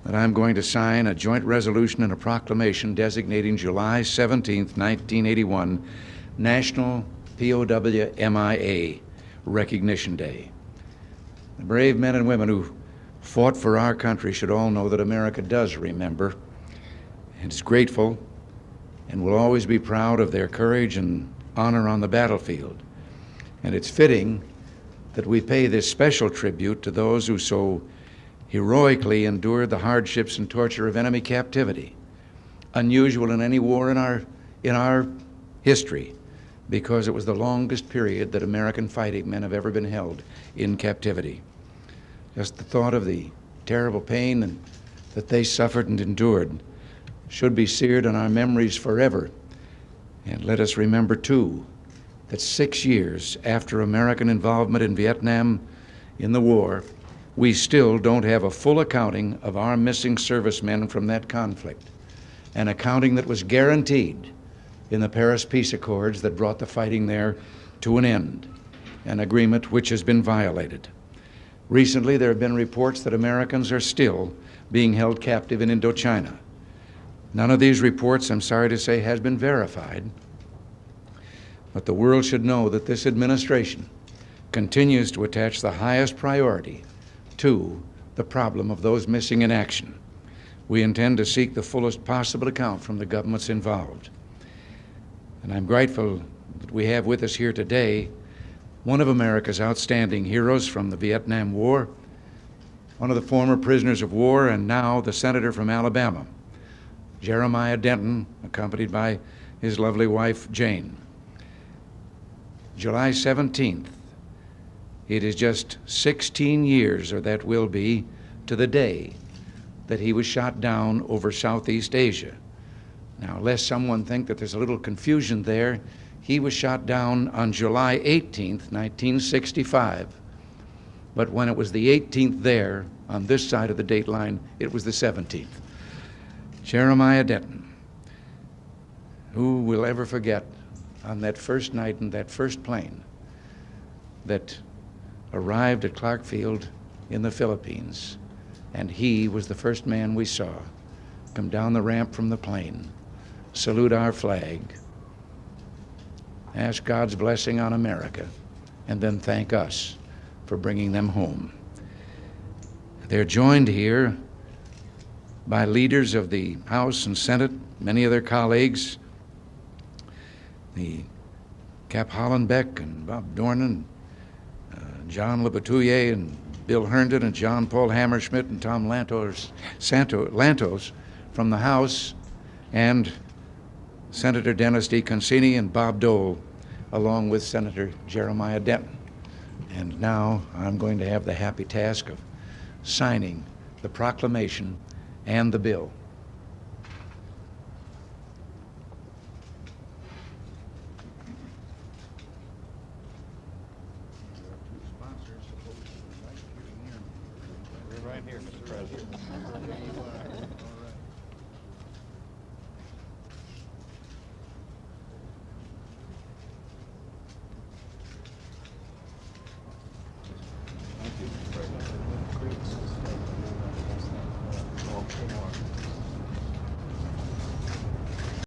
that I'm going to sign a joint resolution and a proclamation designating July 17th, 1981, National POW MIA Recognition Day. The brave men and women who fought for our country should all know that America does remember and is grateful and will always be proud of their courage and honor on the battlefield. And it's fitting that we pay this special tribute to those who so heroically endured the hardships and torture of enemy captivity, unusual in any war in our history, because it was the longest period that American fighting men have ever been held in captivity. Just the thought of the terrible pain that they suffered and endured should be seared in our memories forever. And let us remember, too, that 6 years after American involvement in Vietnam in the war, we still don't have a full accounting of our missing servicemen from that conflict, an accounting that was guaranteed in the Paris Peace Accords that brought the fighting there to an end, an agreement which has been violated. Recently, there have been reports that Americans are still being held captive in Indochina. None of these reports, I'm sorry to say, has been verified, but the world should know that this administration continues to attach the highest priority to the problem of those missing in action. We intend to seek the fullest possible account from the governments involved. And I'm grateful that we have with us here today one of America's outstanding heroes from the Vietnam War, one of the former prisoners of war, and now the senator from Alabama, Jeremiah Denton, accompanied by his lovely wife, Jane. July 17th, it is just 16 years, or that will be, to the day that he was shot down over Southeast Asia. Now, lest someone think that there's a little confusion there, he was shot down on July 18th, 1965. But when it was the 18th there, on this side of the date line, it was the 17th. Jeremiah Denton, who will ever forget on that first night in that first plane that arrived at Clark Field in the Philippines, and he was the first man we saw come down the ramp from the plane, salute our flag, ask God's blessing on America, and then thank us for bringing them home. They're joined here by leaders of the House and Senate, many of their colleagues, the Cap Hollenbeck and Bob Dornan, John LeBatouille and Bill Herndon and John Paul Hammerschmidt and Tom Lantos from the House, and Senator Dennis D. Concini and Bob Dole, along with Senator Jeremiah Denton. And now I'm going to have the happy task of signing the proclamation and the bill. Right here, Mr. President.